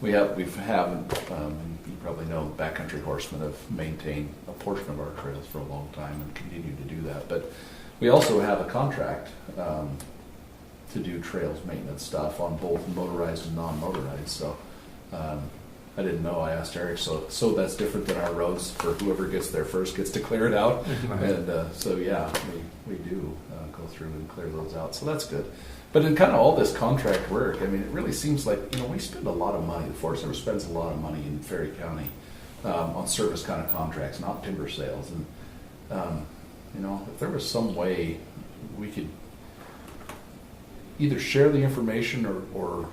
We have, you probably know, Backcountry Horsemen have maintained a portion of our trails for a long time and continue to do that. But we also have a contract to do trails maintenance stuff on both motorized and non-motorized. So I didn't know. I asked Eric. So that's different than our roads. For whoever gets there first gets to clear it out. And so yeah, we do go through and clear those out. So that's good. But in kind of all this contract work, I mean, it really seems like, we spend a lot of money. The Forest Service spends a lot of money in Ferry County on service kind of contracts, not timber sales. And, if there was some way we could either share the information or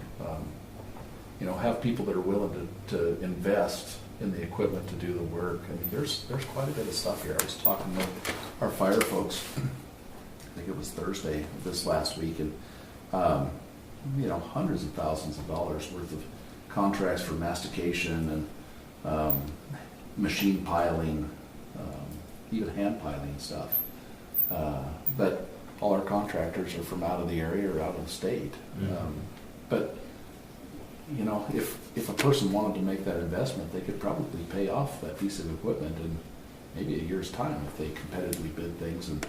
have people that are willing to invest in the equipment to do the work. I mean, there's quite a bit of stuff here. I was talking with our fire folks, I think it was Thursday of this last week, and hundreds of thousands of dollars worth of contracts for mastication and machine piling, even hand piling stuff. But all our contractors are from out of the area or out of the state. But if a person wanted to make that investment, they could probably pay off that piece of equipment in maybe a year's time if they competitively bid things and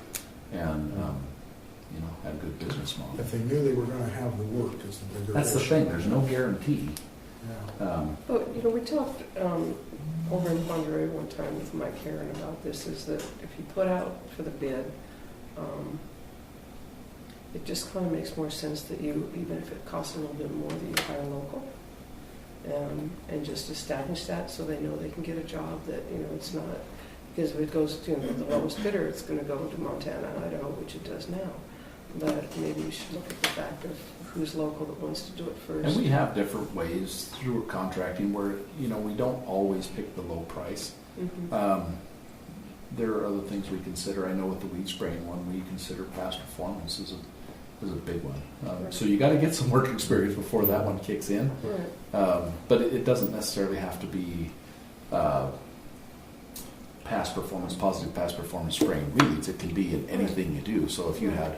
had a good business model. If they knew they were going to have the work, is the bigger That's the thing. There's no guarantee. Yeah. But we talked over in Monterey one time with Mike Heron about this. Is that if you put out for the bid, it just kind of makes more sense that you, even if it costs a little bit more, that you hire local and just establish that so they know they can get a job. That it's not, because if it goes to the lowest bidder, it's going to go to Montana and Idaho, which it does now. But maybe you should look at the fact of who's local that wants to do it first. And we have different ways through contracting where, we don't always pick the low price. Mm-hmm. There are other things we consider. I know with the weed spraying one, we consider past performance is a big one. Right. So you got to get some work experience before that one kicks in. Right. But it doesn't necessarily have to be positive past performance spraying weeds. It can be in anything you do. So if you had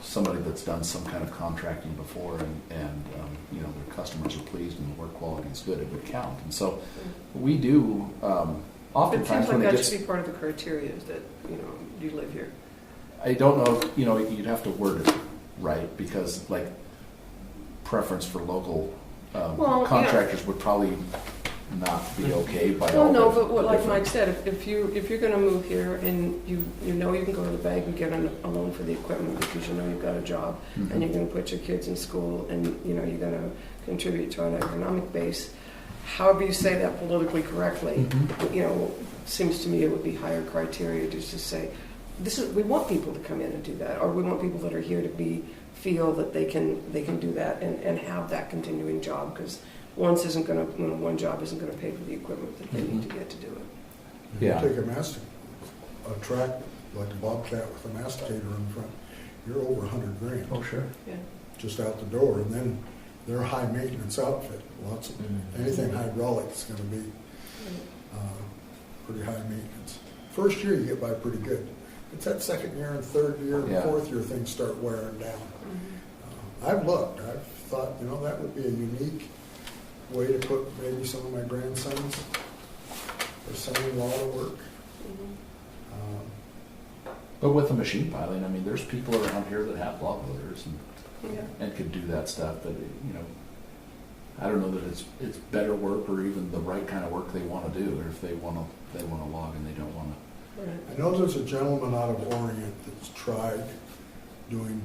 somebody that's done some kind of contracting before and their customers are pleased and the work quality is good, it would count. And so we do oftentimes it seems when like it that gets, should be part of the criteria is that you live here. I don't know if, you'd have to word it right because like preference for local contractors would probably not be okay by all. No, but like Mike said, if you're going to move here and you can go to the bank and get a loan for the equipment because you've got a job and you're going to put your kids in school and you're going to contribute to an economic base, however you say that politically correctly, seems to me it would be higher criteria to just say we want people to come in and do that, or we want people that are here to feel that they can do that and have that continuing job because one job isn't going to pay for the equipment that they need to get to do it. If you take a track like a Bobcat with a masticator in front, you're over $100,000. Oh, sure. Yeah. Just out the door, and then they're a high maintenance outfit. Lots of anything hydraulic is going to be pretty high maintenance. First year you get by pretty good. It's that second year and third year and fourth year things start wearing down. I've looked. I've thought that would be a unique way to put maybe some of my grandsons or son-in-law to work. But with the machine piling, I mean, there's people around here that have log loaders and could do that stuff. But I don't know that it's better work or even the right kind of work they want to do, or if they want to log and they don't want to. Right. I know there's a gentleman out of Orient that's tried doing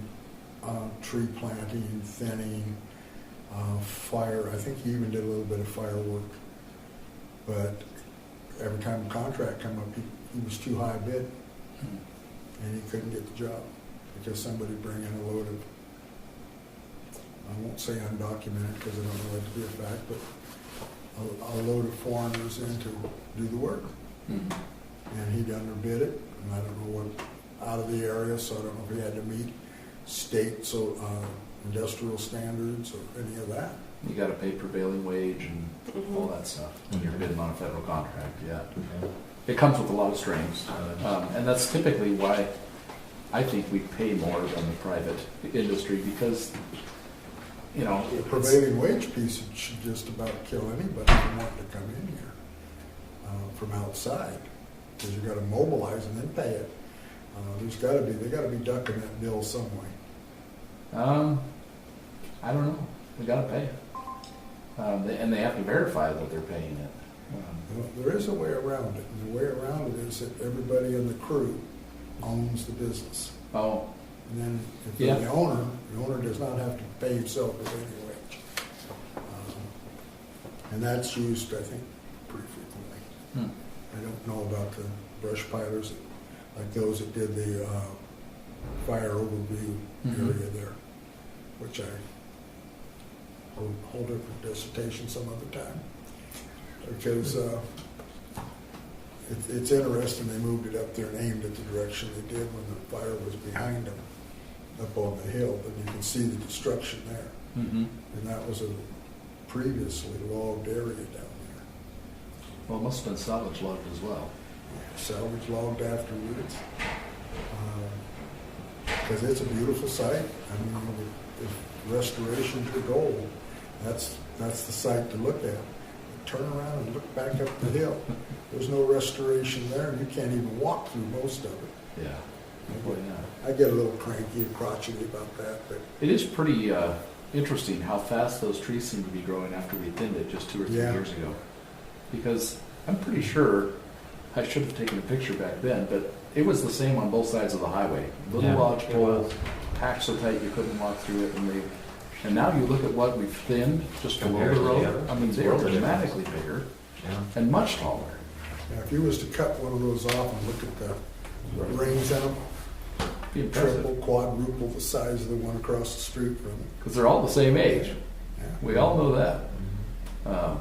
tree planting, thinning, fire. I think he even did a little bit of firework. But every time a contract came up, he was too high a bid, and he couldn't get the job because somebody bring in a load of, I won't say undocumented because I don't know that to be a fact, but a load of foreigners in to do the work. And he'd underbid it, and I don't know what, out of the area, so I don't know if he had to meet state industrial standards or any of that. You got to pay prevailing wage and all that stuff when you're bidding on a federal contract. Yeah, it comes with a lot of strings, and that's typically why I think we pay more than the private industry because you know, The it's, prevailing wage piece should just about kill anybody from wanting to come in here from outside, because you got to mobilize and then pay it. They got to be ducking that bill some way. I don't know. We gotta pay it. And they have to verify that they're paying it. Well, there is a way around it, and the way around it is that everybody in the crew owns the business. Oh, And then if Yeah. they're the owner does not have to pay himself a daily wage. And that's used, I think, pretty frequently. I don't know about the brush pilers, like those that did the fire overview Mhm. area there, which I hold up a dissertation some other time. Because it's interesting, they moved it up there and aimed it the direction they did when the fire was behind them, up on the hill, but you can see the destruction there. Mm-hmm. And that was a previously logged area down there. Well, it must have been salvage logged as well. Salvage logged afterwards. Because it's a beautiful site. I mean, if restoration's the goal, that's the site to look at. Turn around and look back up the hill. There's no restoration there, and you can't even walk through most of it. Yeah. Boy, yeah. I get a little cranky and crotchety about that, but It is pretty interesting how fast those trees seem to be growing after we thinned it just 2 or 3 Yeah. years ago. Because I'm pretty sure, I should have taken a picture back then, but it was the same on both sides of the highway. Little Yeah, lodge it pole, was. packed so tight you couldn't walk through it, and now you look at what we've thinned just below Compared the to the road. other, I mean, it's they're worth it. dramatically bigger Yeah. and much taller. if you was to cut one of those off and look at the rings in them, Be impressive. triple, quadruple the size of the one across the street from it. Because they're all the same age. Yeah. We all know that. Mhm.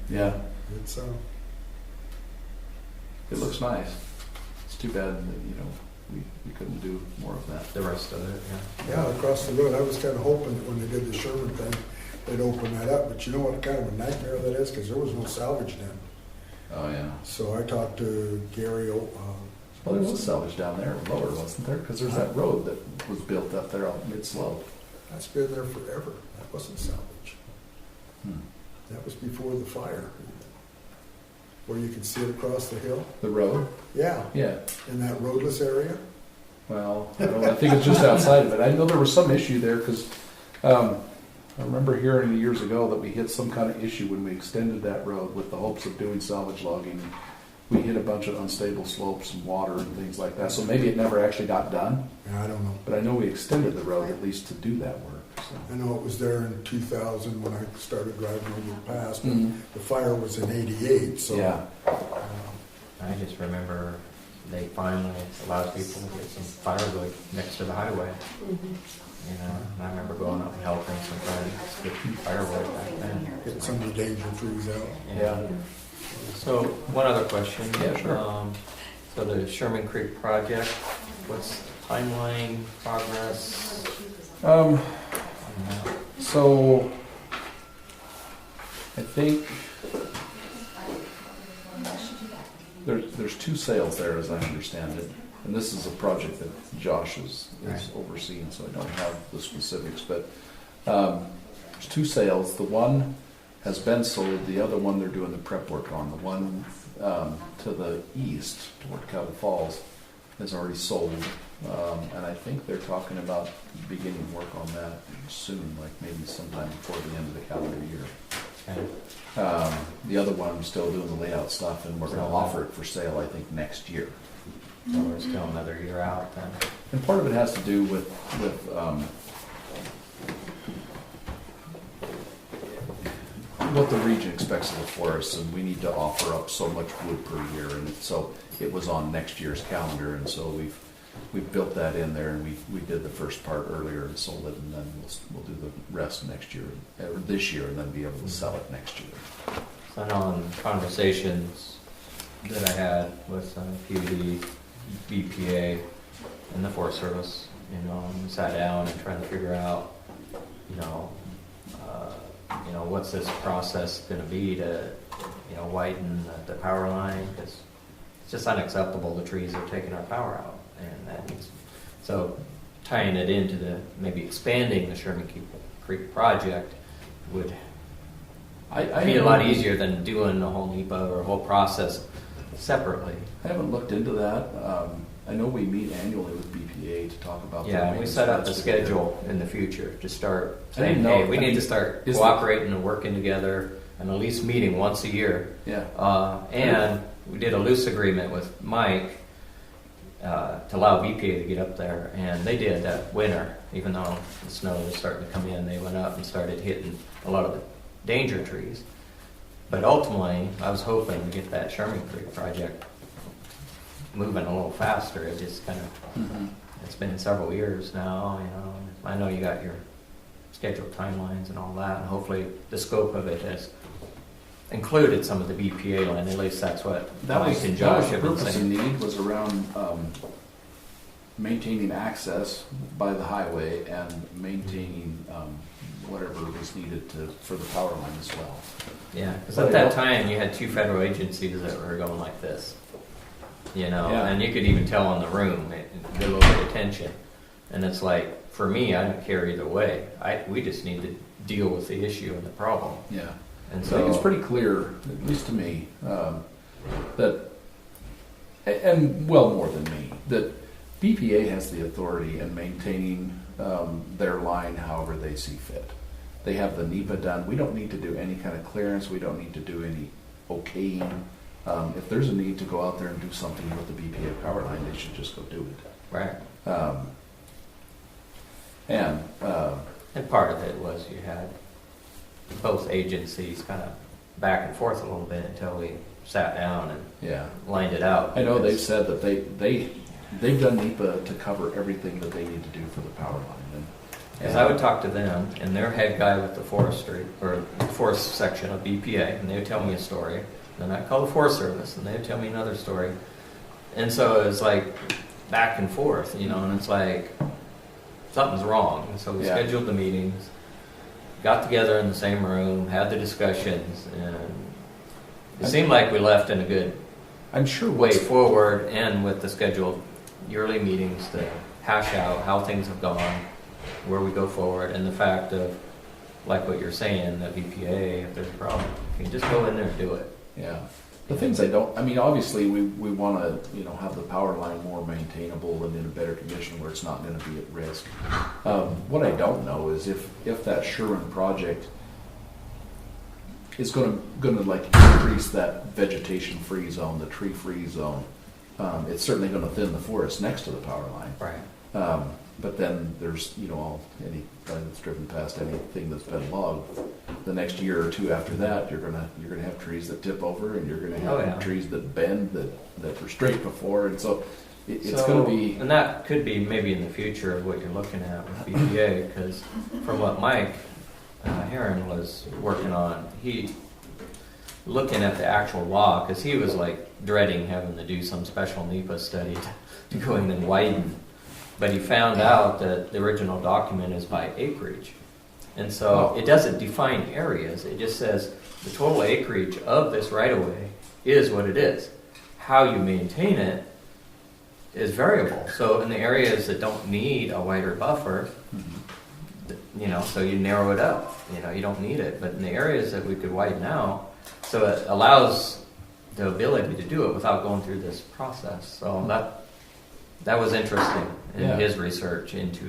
Yeah, It's it looks nice. It's too bad that, we couldn't do more of that. The rest of it, yeah. yeah, across the road. I was kind of hoping that when they did the Sherman thing, they'd open that up. But you know what kind of a nightmare that is? Because there was no salvage then. Oh, yeah. So I talked to Gary. Well, there was salvage down there lower, wasn't there? Because there's that road that was built up there out mid-slope. That's been there forever. That wasn't salvage. That was before the fire. Where you could see it across the hill. The road? Yeah, Yeah. in that roadless area. Well, I think it's just outside of it. I know there was some issue there because I remember hearing years ago that we hit some kind of issue when we extended that road with the hopes of doing salvage logging. We hit a bunch of unstable slopes and water and things like that. So maybe it never actually got done. Yeah, I don't know. But I know we extended the road at least to do that work. I know it was there in 2000 when I started driving over the pass, but Mhm. the fire was in 88, so. Yeah. I just remember they finally allowed people to get some firewood next to the highway. You know, and I remember going up and helping some friends get firewood back then. Get some of the danger trees out. Yeah. So, one other question. Yeah, sure. So the Sherman Creek project, what's the timeline, progress? on that? So I think there's 2 sales there, as I understand it, and this is a project that Josh is Right. overseeing, so I don't have the specifics. But there's 2 sales. The one has been sold. The other one they're doing the prep work on. The one to the east toward Cabot Falls is already sold, and I think they're talking about beginning work on that soon, like maybe sometime before the end of the calendar year. Okay. The other one, I'm still doing the layout stuff, and we're going to offer it for sale, I think, next year. So we're still another year out then. And part of it has to do with what the region expects of the forest, and we need to offer up so much wood per year, and so it was on next year's calendar, and so we've built that in there, and we did the first part earlier and sold it, and then we'll do the rest next year, or this year, and then be able to sell it next year. So I know in conversations that I had with PUD, BPA, and the Forest Service, we sat down and tried to figure out, what's this process going to be to, widen the power line? Because it's just unacceptable. The trees are taking our power out, and that needs. So tying it into maybe expanding the Sherman Creek project would I be a lot easier than doing the whole NEPA or whole process separately. I haven't looked into that. I know we meet annually with BPA to talk about. Yeah, and we set up a schedule in the future to start I didn't saying, know- hey, we I need mean, to start is cooperating and working together and at least meeting once a year. Yeah. And we did a loose agreement with Mike to allow BPA to get up there, and they did that winter, even though the snow was starting to come in, they went up and started hitting a lot of the danger trees. But ultimately, I was hoping to get that Sherman Creek project moving a little faster. It just kind of, it's been several years now, I know you got your scheduled timelines and all that, and hopefully the scope of it has included some of the BPA land. At least that's what Mike and Josh have the been purpose saying. and need was around maintaining access by the highway and maintaining whatever was needed for the power line as well. Yeah, because at that time you had two federal agencies that were going like this, Yeah. and you could even tell on the room, it got a little bit of tension. And it's like, for me, I don't care either way. We just need to deal with the issue and the problem. Yeah. And I think so it's pretty clear, at least to me, that, and well more than me, that BPA has the authority in maintaining their line however they see fit. They have the NEPA done. We don't need to do any kind of clearance. We don't need to do any okaying. If there's a need to go out there and do something with the BPA power line, they should just go do it. right. And And part of it was you had both agencies kind of back and forth a little bit until we sat down and yeah, lined it out. I know they've said that they've done NEPA to cover everything that they need to do for the power line. Because I would talk to them, and their head guy with the forestry, or the forest section of BPA, and they would tell me a story. Then I'd call the Forest Service, and they would tell me another story. And so it was like back and forth, and it's like something's wrong. And so we Yeah. scheduled the meetings, got together in the same room, had the discussions, and it seemed like we left in a good I'm sure way forward, and with the scheduled yearly meetings to hash out how things have gone, where we go forward, and the fact of, like what you're saying, that BPA, if there's a problem, you can just go in there and do it. Yeah. The things obviously we want to, have the power line more maintainable and in a better condition where it's not going to be at risk. What I don't know is if that Sherman project is going to like increase that vegetation-free zone, the tree-free zone. It's certainly going to thin the forest next to the power line. Right. But then there's, anybody that's driven past anything that's been logged, the next year or two after that, you're gonna have trees that tip over, and you're gonna have trees that bend that were straight before, and so it's going to be. And that could be maybe in the future of what you're looking at with BPA, because from what Mike Heron was working on, he looking at the actual law, because he was like dreading having to do some special NEPA study to go in and widen. But he found out that the original document is by acreage. And so it doesn't define areas. It just says the total acreage of this right-of-way is what it is. How you maintain it is variable. So in the areas that don't need a wider buffer, so you narrow it up. You don't need it. But in the areas that we could widen out, so it allows the ability to do it without going through this process. So that was interesting in his research into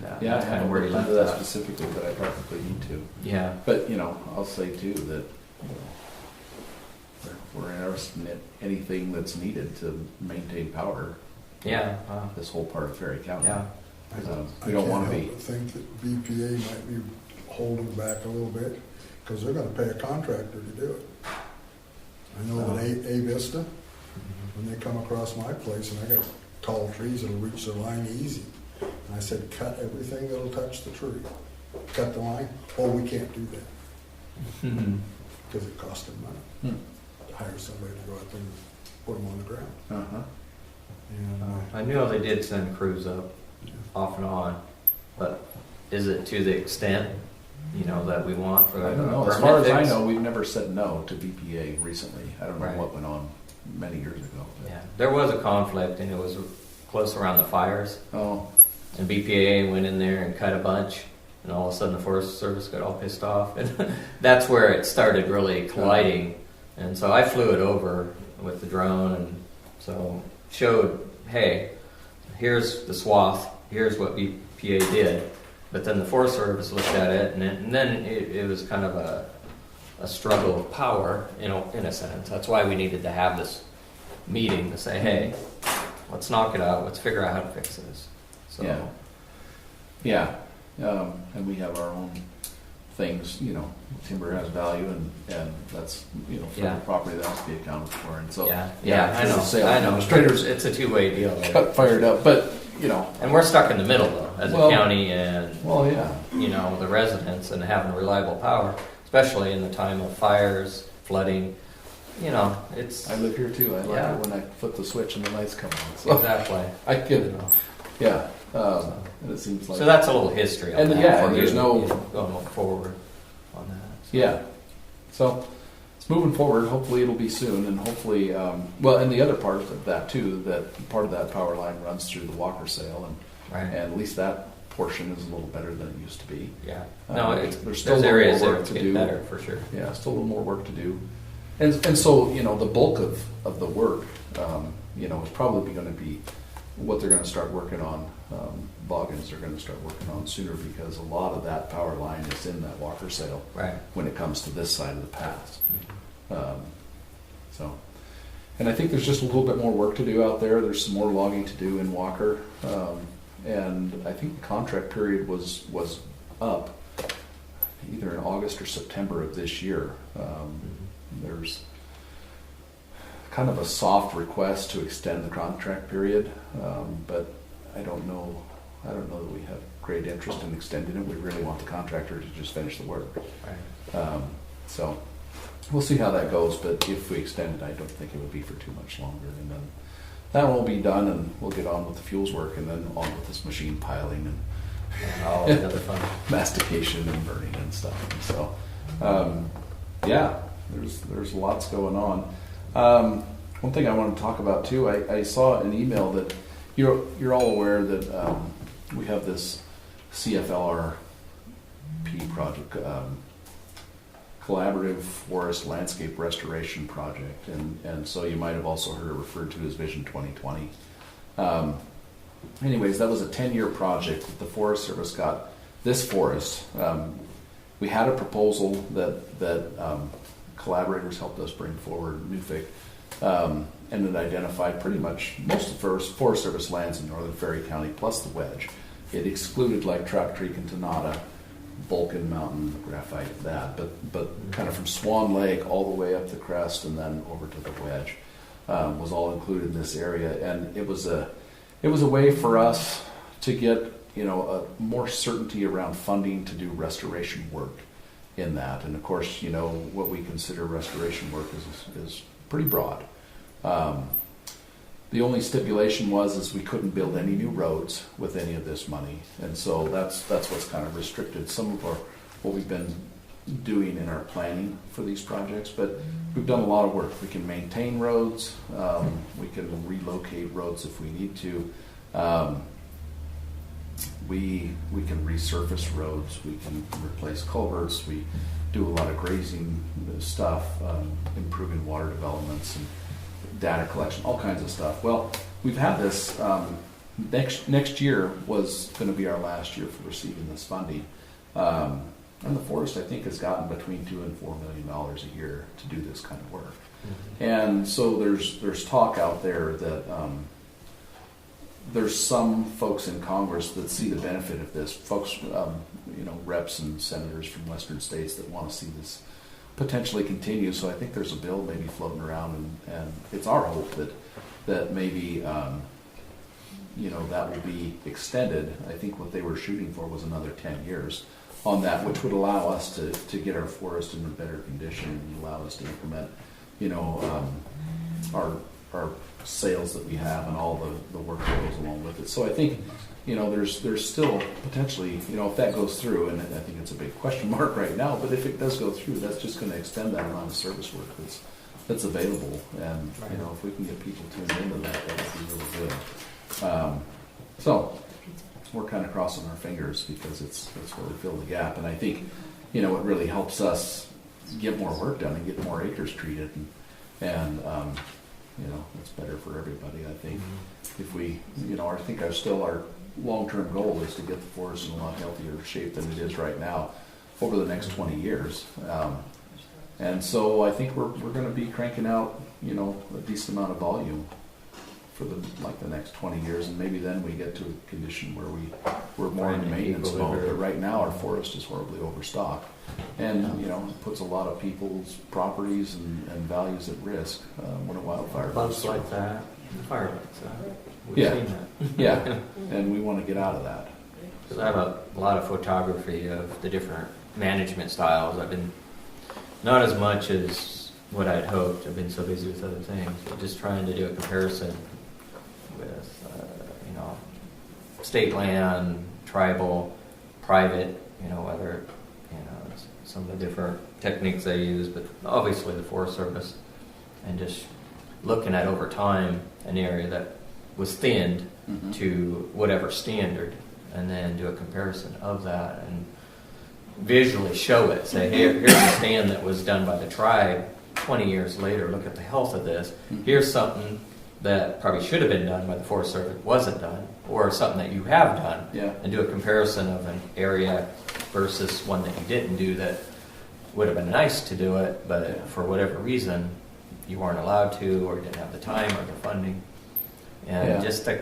that. Yeah, I That's kind of haven't where he looked left into that that. specifically, but I probably need to. Yeah. But, I'll say too that we're interested in anything that's needed to maintain power. Yeah. This whole part of Ferry County. Yeah. We don't want to be. I think that BPA might be holding back a little bit because they're going to pay a contractor to do it. I know that A Vista, when they come across my place and I got tall trees that'll reach the line easy, and I said, cut everything that'll touch the tree. Cut the line. Oh, we can't do that because it costs them money to hire somebody to go out there and put them on the ground. Uh-huh. And I know they did send crews up off and on, but is it to the extent, that we want for I don't know. a As far as permit I fix? know, we've never said no to BPA recently. I don't know Right. what went on many years ago. But. Yeah, there was a conflict, and it was close around the fires. Oh, and BPA went in there and cut a bunch, and all of a sudden the Forest Service got all pissed off, and that's where it started really colliding. And so I flew it over with the drone, and so showed, hey, here's the swath, here's what BPA did. But then the Forest Service looked at it, and then it was kind of a struggle of power, in a sense. That's why we needed to have this meeting to say, hey, let's knock it out, let's figure out how to fix this. So, yeah. And we have our own things, timber has value, and that's, federal property that has to be accounted for. And so, I know. Administrators, it's a two-way deal there. got fired up, but, And we're stuck in the middle, though, as a county and, the residents, and having reliable power, especially in the time of fires, flooding. It's... I live here too. I like it when I flip the switch and the lights come on. So exactly. I get it. Yeah. And it seems like... So that's a little history on that. Yeah, there's no... going forward on that. So. Yeah. So it's moving forward. Hopefully it'll be soon, and hopefully... and the other part of that too, that part of that power line runs through the Walker sale, and at least that portion is a little better than it used to be. Yeah. There's still areas more work to do. Better, for sure. Yeah, still a little more work to do. And so, the bulk of the work, is probably going to be what they're going to start working on. Boggins are going to start working on sooner, because a lot of that power line is in that Walker sale when it comes to this side of the pass. And I think there's just a little bit more work to do out there. There's some more logging to do in Walker. And I think the contract period was up either in August or September of this year. There's kind of a soft request to extend the contract period, but I don't know that we have great interest in extending it. We really want the contractor to just finish the work. So we'll see how that goes, but if we extend it, I don't think it would be for too much longer. And then that will be done, and we'll get on with the fuels work, and then on with this machine piling and all the other fun mastication and burning and stuff. And so, there's lots going on. One thing I want to talk about too, I saw an email that you're all aware that we have this CFLRP project, Collaborative Forest Landscape Restoration Project, and so you might have also heard it referred to as Vision 2020. Anyways, that was a 10-year project that the Forest Service got this forest. We had a proposal that collaborators helped us bring forward, NUFIC, and it identified pretty much most of the Forest Service lands in northern Ferry County plus the wedge. It excluded like Trout Creek and Tonada, Vulcan Mountain, Graphite, that, but kind of from Swan Lake all the way up the crest and then over to the wedge was all included in this area, and it was a way for us to get a more certainty around funding to do restoration work in that. And of course, what we consider restoration work is pretty broad. The only stipulation is we couldn't build any new roads with any of this money, and so that's what's kind of restricted some of what we've been doing in our planning for these projects. But we've done a lot of work. We can maintain roads, we can relocate roads if we need to. We can resurface roads, we can replace culverts, we do a lot of grazing stuff, improving water developments and data collection, all kinds of stuff. Well, we've had this, next year was going to be our last year for receiving this funding. And the forest, I think, has gotten between $2 and $4 million a year to do this kind of work. Mm-hmm. And so there's talk out there that there's some folks in Congress that see the benefit of this. Folks, reps and senators from western states that want to see this potentially continue. So I think there's a bill maybe floating around, and it's our hope that maybe that will be extended. I think what they were shooting for was another 10 years on that, which would allow us to get our forest in a better condition and allow us to implement, our sales that we have and all the work that goes along with it. So I think, there's still potentially, if that goes through, and I think it's a big question mark right now, but if it does go through, that's just going to extend that amount of service work that's available. And, if we can get people tuned into that would be really good. we're kind of crossing our fingers because it's where we fill the gap. And I think, you know, it really helps us get more work done and get more acres treated, and you know, it's better for everybody. I think if we, you know, I think our long-term goal is to get the forest in a lot healthier shape than it is right now over the next 20 years. And so I think we're going to be cranking out, you know, a decent amount of volume for the next 20 years, and maybe then we get to a condition where we're more in maintenance mode. But right now our forest is horribly overstocked, and you know, it puts a lot of people's properties and values at risk when a wildfire Bugs goes like through. that, the fire like that. We've Yeah. seen that. Yeah, and we want to get out of that. Because I have a lot of photography of the different management styles. I've been, not as much as what I'd hoped. I've been so busy with other things, but just trying to do a comparison with, you know, state land, tribal, private, you know, whether, you know, some of the different techniques they use, but obviously the Forest Service, and just looking at over time an area that was thinned to whatever standard, and then do a comparison of that and visually show it. Say, hey, here's a stand that was done by the tribe 20 years later. Look at the health of this. Here's something that probably should have been done by the Forest Service, wasn't done, or something that you have done, and do a comparison of an area versus one that you didn't do that would have been nice to do it, but for whatever reason you weren't allowed to, or didn't have the time or the funding, and just to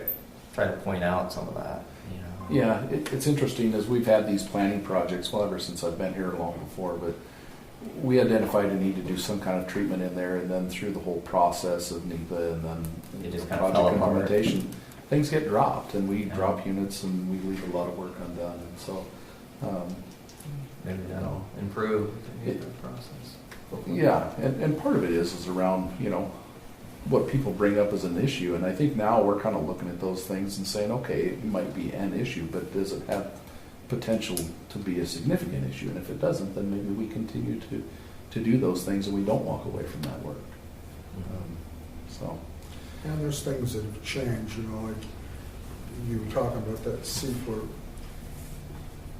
try to point out some of that. You know. Yeah, it's interesting as we've had these planning projects, well, ever since I've been here long before, but we identified a need to do some kind of treatment in there, and then through the whole process of NEPA and then It just the kind of project fell apart. implementation, things get dropped, and we drop units, and we leave a lot of work undone, and so Maybe that'll improve the process. yeah, and part of it is around, you know, what people bring up as an issue, and I think now we're kind of looking at those things and saying, okay, it might be an issue, but does it have potential to be a significant issue? And if it doesn't, then maybe we continue to do those things and we don't walk away from that work. So. And there's things that have changed, you know, like you were talking about that seafloor.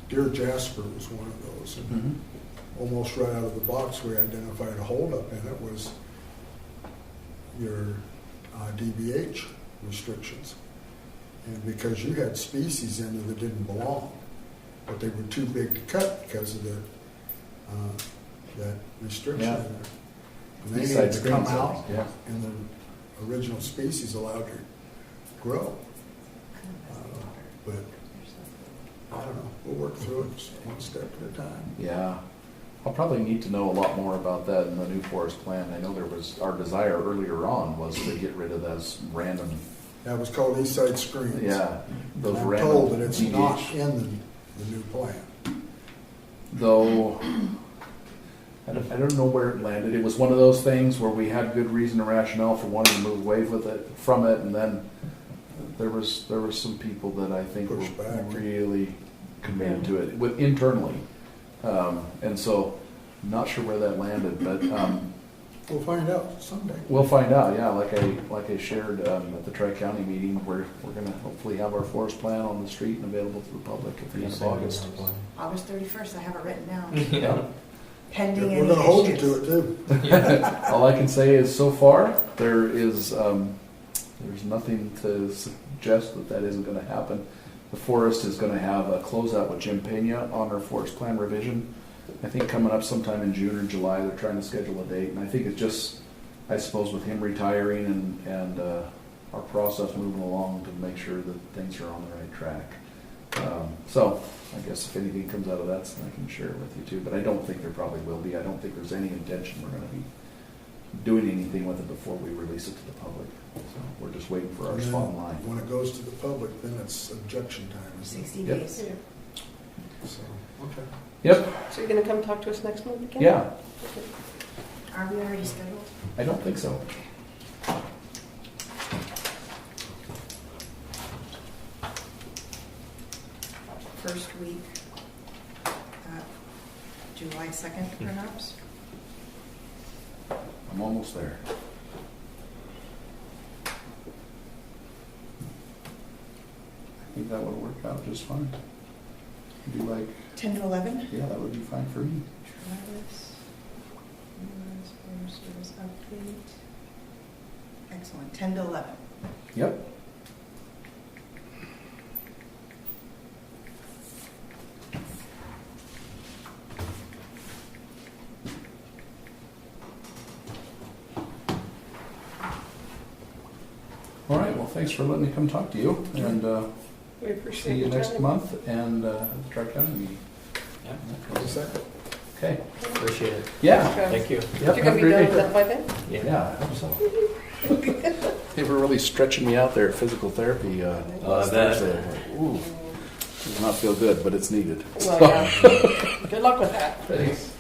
Deer Jasper was one of those. And almost right out of the box, we identified a holdup in it was your DBH restrictions. And because you had species in there that didn't belong, but they were too big to cut because of the that restriction in there. And they needed to come out, and the original species allowed to grow. But I don't know. We'll work through it just one step at a time. Yeah. I'll probably need to know a lot more about that in the new forest plan. I know there was, our desire earlier on was to get rid of those random. That was called East Side Screens. Yeah. Those I'm random told that it's DBH. not in the new plan. Though, I don't know where it landed. It was one of those things where we had good reason and rationale for wanting to move away from it, and then there was some people that I think were Pushed back. really committed to it internally, and so I'm not sure where that landed, but We'll find out someday. we'll find out. Yeah, like I shared at the Tri-County meeting, we're going to hopefully have our forest plan on the street and available to the public at the end of August. August 31st, I have it written down. Yeah. Pending We're any going to hold you issues. to it too. All I can say is so far there is there's nothing to suggest that isn't going to happen. The forest is going to have a closeout with Jim Pena on our forest plan revision. I think coming up sometime in June or July. They're trying to schedule a date, and I think it's just, I suppose, with him retiring and our process moving along to make sure that things are on the right track. So I guess if anything comes out of that, I can share it with you too. But I don't think there probably will be. I don't think there's any intention we're going to be doing anything with it before we release it to the public. So we're just waiting for our And spot then in line. when it goes to the public, then it's objection time, isn't it? 60 Yep. days. So, okay. Yep. So you're gonna come talk to us next month again? Yeah. Okay. Are we already scheduled? I don't think so. First week, July 2nd, perhaps? I'm almost there. think that would work out just fine. Do like, 10 to 11? yeah, that would be fine for me. Travis, service update. Excellent, 10 to 11. Yep. All right, well, thanks for letting me come talk to you, and We see appreciate you your next time. month, and Tri-County meeting. Yeah, Okay, appreciate it. yeah, Okay. Thank you. yep, You're have gonna a be great done day. with that by then? Yeah, I hope so. They were really stretching me out there at physical therapy last bet. Thursday. Ooh, does not feel good, but it's needed. Well, yeah. Good luck with that. Thanks.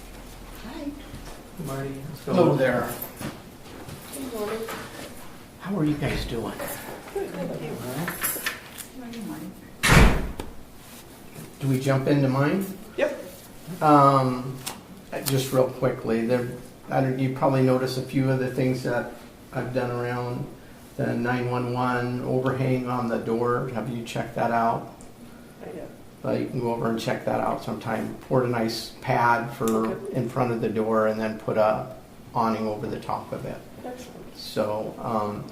Hi. Marty, Hello there. Good morning. How are you guys doing? Do we jump into mine? Yep. Just real quickly, you probably notice a few of the things that I've done around the 911 overhang on the door. Have you checked that out? Yeah. You can go over and check that out sometime. Poured a nice pad for Okay. in front of the door and then put a awning over the top of it. Excellent. So,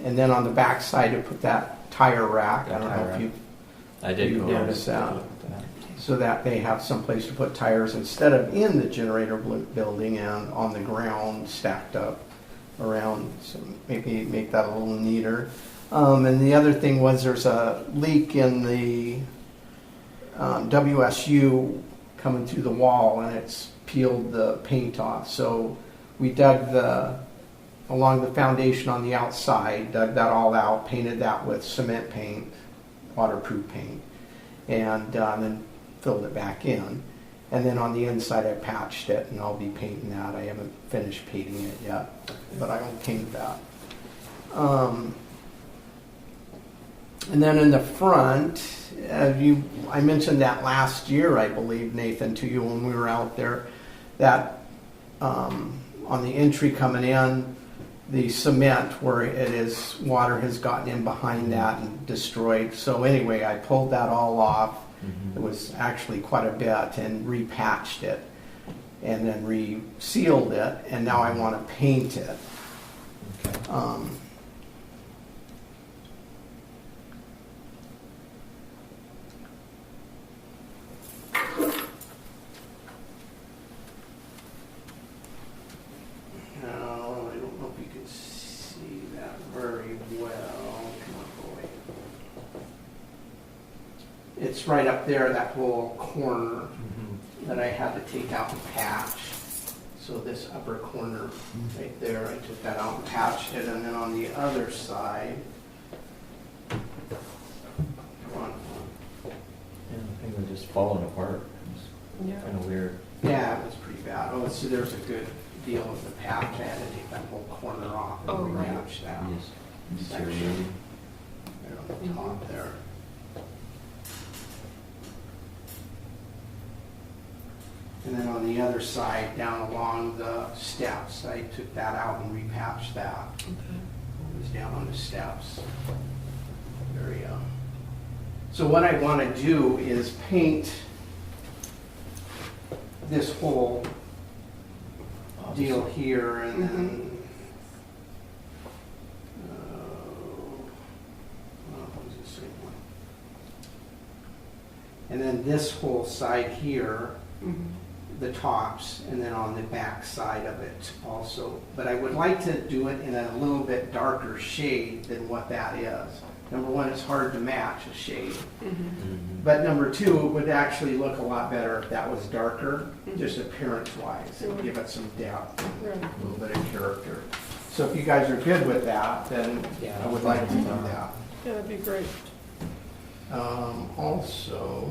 and then on the back side, I put that tire rack. I don't Tire know rack. if you I did You go noticed over that. and look at that. so that they have some place to put tires instead of in the generator building and on the ground stacked up around. So maybe make that a little neater. And the other thing was there's a leak in the WSU coming through the wall and it's peeled the paint off. So we dug along the foundation on the outside, dug that all out, painted that with cement paint, waterproof paint, and then filled it back in. And then on the inside I patched it and I'll be painting that. I haven't finished painting it yet, but I will paint that. And then in the front, I mentioned that last year, I believe, Nathan, to you when we were out there, that on the entry coming in, the cement where it is, water has gotten in behind that and destroyed. So anyway, I pulled that all off. Mhm. It was actually quite a bit and repatched it and then resealed it. And now I want to paint it. Okay. Now, I don't know if you can see that very well. Come on, boy. It's right up there, that whole corner Mhm. that I had to take out and patch. So this upper corner right there, I took that out and patched it. And then on the other side, come on. Yeah, the thing was just falling apart. It Yeah. was kind of weird. Yeah, it was pretty bad. Oh, so there's a good deal of the patch. I had to take that whole corner off and Oh, right. repatch that. Just deteriorated. Right on the top there. And then on the other side, down along the steps, I took that out and repatched that. It was down on the steps area. So what I want to do is paint this whole deal here and then what's the same one? And then this whole side here, the tops, and then on the back side of it also. But I would like to do it in a little bit darker shade than what that is. Number one, it's hard to match a shade. Mhm. But number two, it would actually look a lot better if that was darker, just appearance-wise. It would give it some depth, Right. a little bit of character. So if you guys are good with that, then Yeah. I would like to do that. Yeah, that'd be great. Also,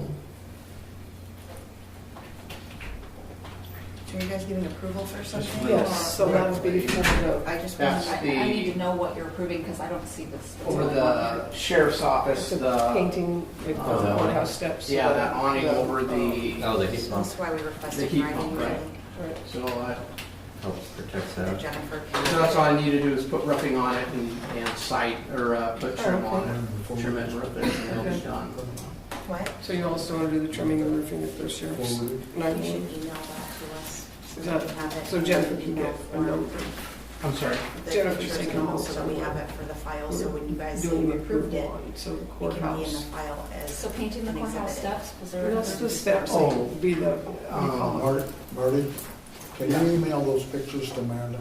So are you guys giving approval for something? Yes, so that would be for the, I just That's want I the- need to know what you're approving because I don't see this. over the sheriff's office, the painting with the Oh, that one. courthouse steps. Yeah, that awning over the, Oh, the heat pump That's why we the requested heat writing pump, right? Right. So helps protect from that. Jennifer. so that's all I need to do is put roofing on it and site, or put trim on it. Trim it, roof it, and it'll be done. what? So you also want to do the trimming and roofing at the sheriff's Forwarded. You should 911? email that to us. Is that- we have it So in Jennifer an can email get a form. note. I'm sorry. The Jennifer's pictures taking and all, notes so that we somewhere. have it for the file, so when you guys say Doing you the approved it, one, so the it can be in the courthouse. file as. So painting the an courthouse exhibit. steps, was there? That's the steps, Oh. will be the, Marty, can you email those pictures to Amanda?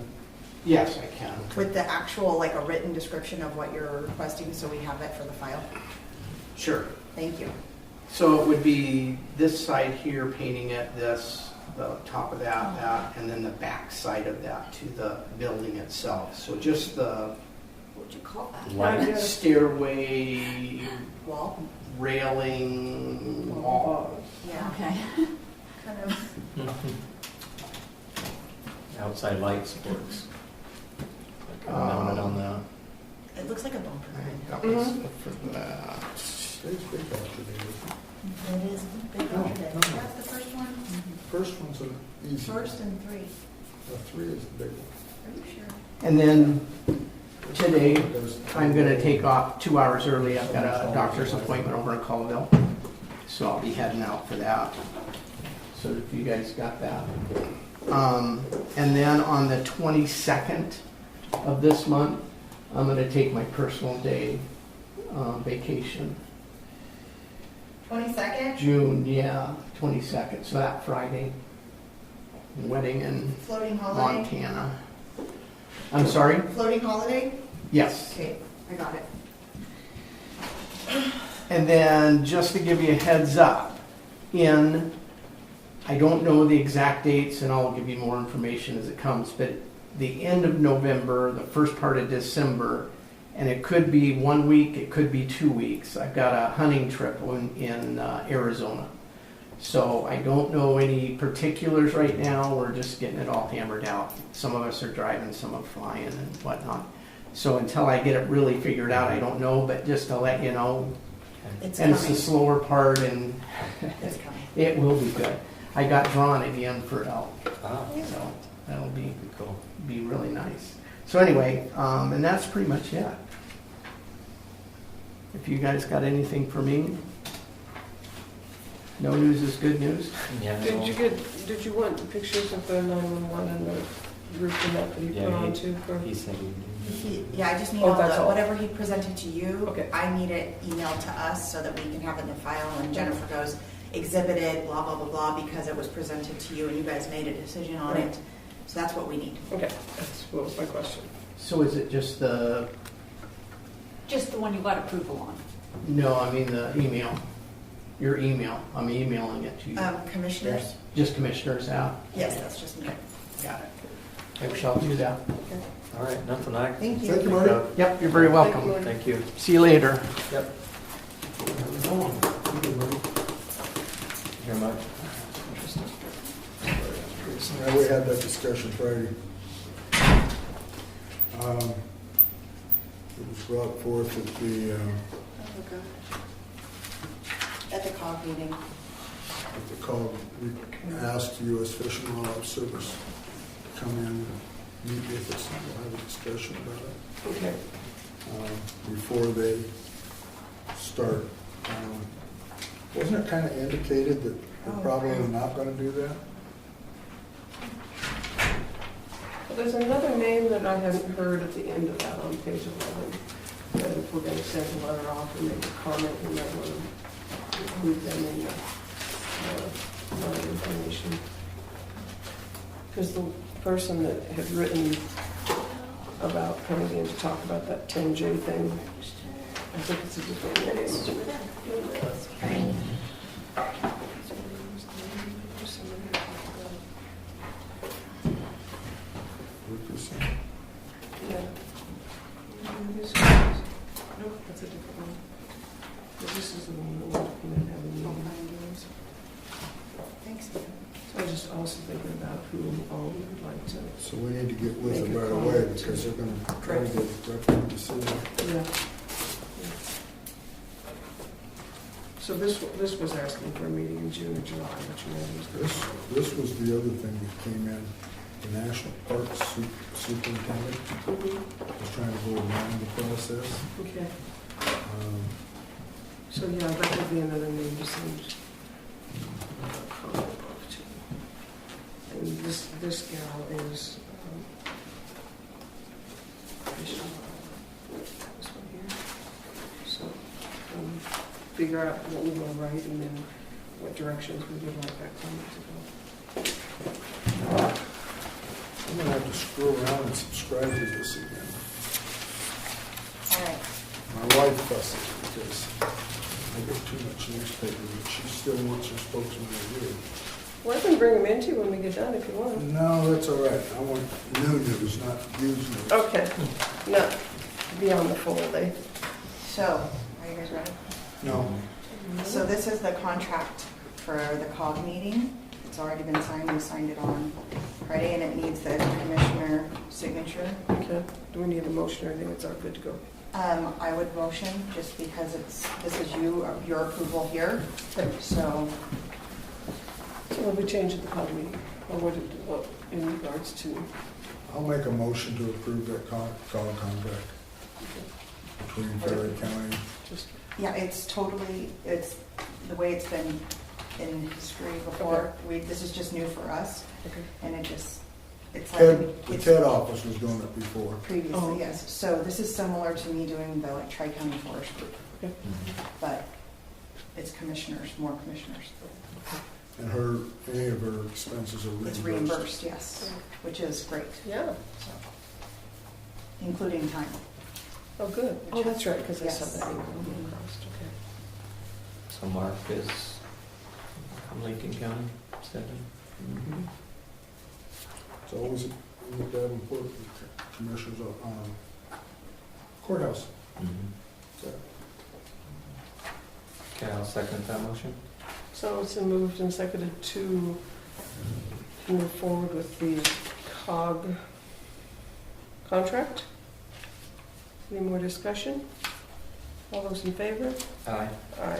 Yes, I can. With the actual, like a written description of what you're requesting, so we have it for the file. Sure. Thank you. So it would be this side here, painting it, this, the top of that, and then the back side of that to the building itself. So just the What would you call that? Light. stairway, Wall? railing, wall. Yeah, Okay. kind of. Outside light supports. Like mounted on that. It looks like a bumper. That was for that. It's big after they- It is big No, on it. no. That's the first one? First one's an easy. First and three. The 3 is the big one. Are you sure? And then today, I'm gonna take off 2 hours early. I've got a doctor's appointment over in Colville. So I'll be heading out for that. So if you guys got that. And then on the 22nd of this month, I'm gonna take my personal day vacation. 22nd? June, yeah, 22nd, so that Friday. Wedding in Floating holiday? Montana. I'm sorry? Floating holiday? Yes. Okay, I got it. And then just to give you a heads up, I don't know the exact dates and I'll give you more information as it comes, but the end of November, the first part of December, and it could be 1 week, it could be 2 weeks. I've got a hunting trip in Arizona. So I don't know any particulars right now. We're just getting it all hammered out. Some of us are driving, some are flying and whatnot. So until I get it really figured out, I don't know, but just to let you know, It's and it's the coming. slower part and It's coming. it will be good. I got drawn again for elk, Ah, so that'll be cool. really nice. So anyway, and that's pretty much it. If you guys got anything for me, no news is good news. Yeah. Did you want the pictures of the 911 and the roof and that he Yeah, put he- on too? For- He said he Yeah, I just need Oh, all that's the, all. whatever he presented to you. Okay. I need it emailed to us so that we can have it in the file and Jennifer goes, exhibited, blah, blah, blah, blah, because it was presented to you and you guys made a decision on Right. it. So that's what we need. Okay, that's what was my question. So is it just the, Just the one you got approval on. no, I mean the email, your email, I'm emailing it to you. Commissioners? Just Commissioner's out? Yes, that's just me. Got it. I shall do that. All right, nothing I. Thank Thank you, you. Marty. Yep, you're very Thank you, welcome. Marty. Thank you. See you later. Yep. Very much. Yeah, we had that discussion Friday. It was brought forth at the, At the COG meeting. call, we asked U.S. Fish and Wildlife Service to come in and meet with us and we'll have a discussion about it. Okay. Before they start. Wasn't it kind of indicated that they're probably not going to do that? Well, there's another name that I hadn't heard at the end of that on page 11. That if we're going to send a letter off and make a comment, we might want to include them in the information. Because the person that had written about coming in to talk about that 10J thing, I think it's a different name. Yeah. Nope, that's a different one. But this is the one that we're looking at having meetings. Thanks. So I was just also thinking about who would like to. So we need to get with Make them a right comment. away because they're going to try to get a record decision. Yeah. So this was asking for a meeting in June or July, which you know was This was the other thing that came in. The National Park Superintendent the. Mhm. was trying to go around the process. Okay. Um, So, yeah, that would be another name to send a comment off to. And this gal is, this one here. So, figure out what we want to write and then what directions we would like that comment to go. I'm gonna have to screw around and subscribe to this again. All right. My wife fusses because I get too much newspaper, but she still wants her spokesman review. Well, I can bring them into you when we get done if you want. No, that's all right. I want new news, not used news. Okay, not beyond the full day. So, are you guys ready? No. So this is the contract for the COG meeting. It's already been signed. We signed it on Friday, and it needs the commissioner signature. Okay, do we need a motion or anything? It's all good to go. I would motion, just because this is your approval here. So, So will we change at the COG meeting? Or what in regards to? I'll make a motion to approve that call contract between Ferry County. Just, yeah, it's the way it's been in history before. This is just new for us, okay. and it's like The it's TED office was doing it before. previously, Oh, okay. yes. So this is similar to me doing the like Tri-County Forest Group, but it's commissioners, more commissioners. And any of her expenses are reimbursed. It's reimbursed, yes, which is great, Yeah. so, including time. Oh, good. Oh, that's right, because I saw Yes. that email being crossed. Okay. So Mark is from Lincoln County, 7. It's always in the Davenport Commissioners Courthouse. So, Okay, I'll second that motion. So it's been moved and seconded to move forward with the COG contract. Any more discussion? All those in favor? Aye. Aye.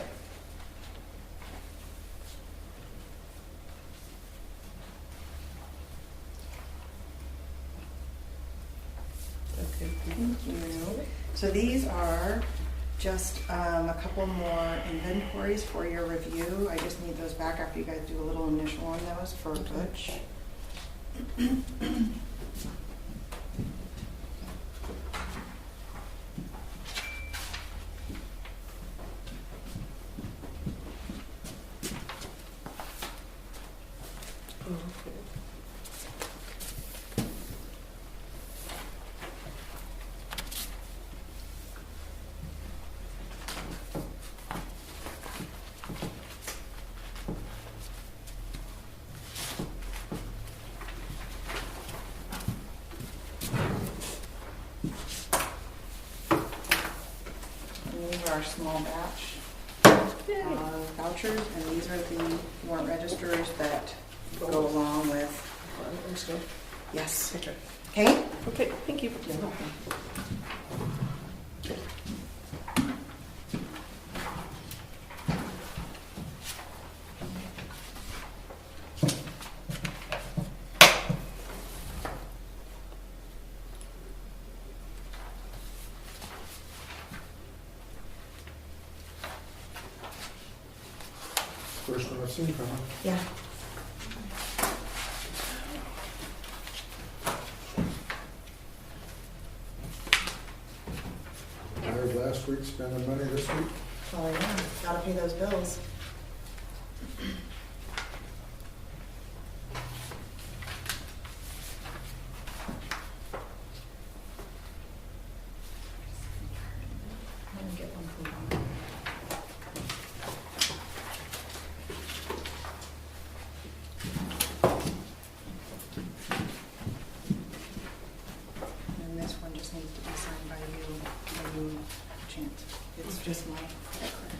Okay. Thank you. So these are just a couple more inventories for your review. I just need those back after you guys do a little initial on those for Butch. Oh, okay. And these are our small batch vouchers, and these are the warrant registers that go along with, yes. Okay. Okay? Okay, thank you. You're welcome. First one I've seen from her. Yeah. Tired last week, spending money this week. Oh, yeah. Gotta pay those bills. I'm gonna get one from Bob. And this one just needs to be signed by you when you have a chance. It's just my credit card.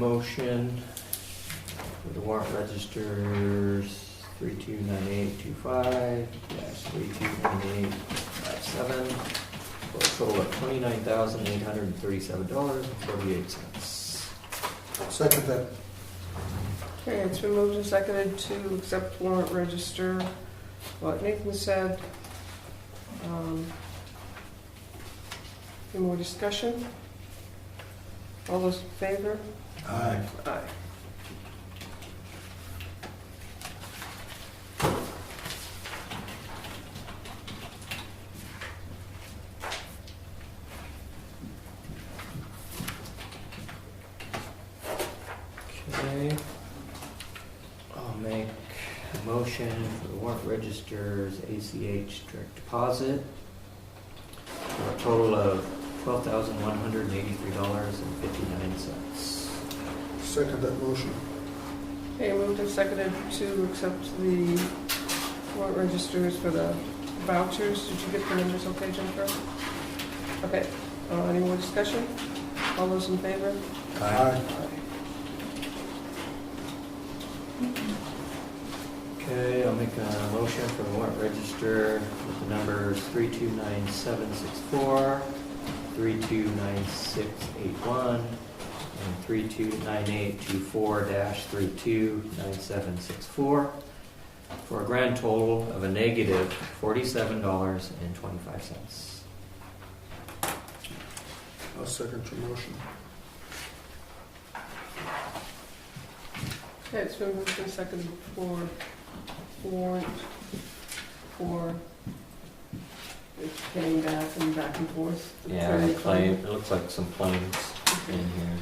motion for the warrant registers 329825-329857 for a total of $29,837.48. Second that. Okay, it's been moved and seconded to accept warrant register. What Nathan said. Any more discussion? All those in favor? Aye. Aye. Okay. I'll make a motion for the warrant registers ACH direct deposit for a total of $12,183.59. Second that motion. Okay, moved and seconded to accept the warrant registers for the vouchers. Did you get the numbers okay, Jennifer? Okay, any more discussion? All those in favor? Aye. Okay, I'll make a motion for the warrant register with the numbers 329764, 329681, and 329824-329764 for a grand total of a negative $47.25. I'll second your motion. Okay, it's been moved and seconded for warrant for getting back and forth. Yeah, the claim, it looks like some claims in here.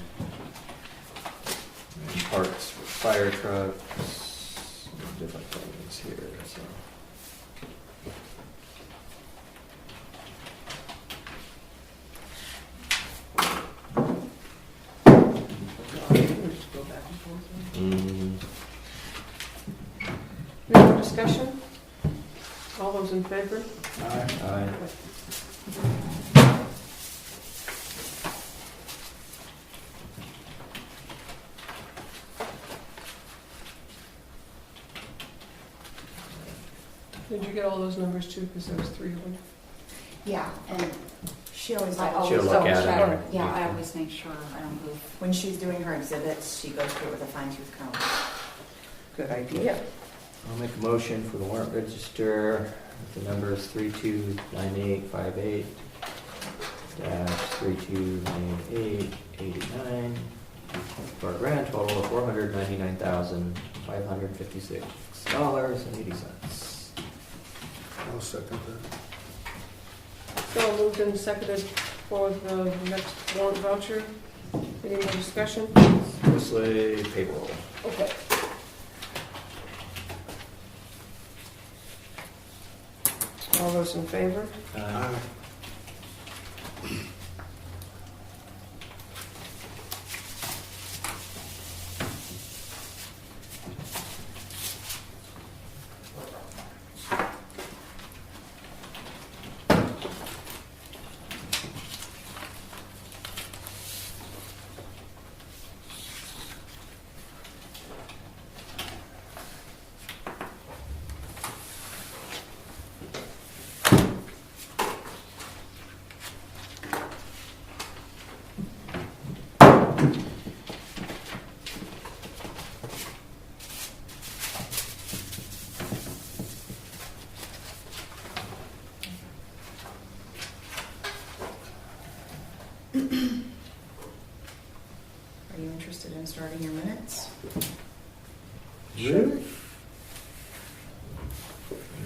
And parts for fire trucks, different things here, so. Just go back and forth. Mm, Any more discussion? All those in favor? Aye. aye. Did you get all those numbers too? Because there was 3 of them. Yeah, and she always, I always She'll look double at check. it. Yeah, I always make sure I don't move. when she's doing her exhibits, she goes through it with a fine tooth comb. Good idea. I'll make a motion for the warrant register with the numbers 329858 329889 for a grand total of $499,556.80. I'll second that. So moved and seconded for the next warrant voucher. Any more discussion? Mostly payroll. Okay. All those in favor? Aye. Are you interested in starting your minutes? Really?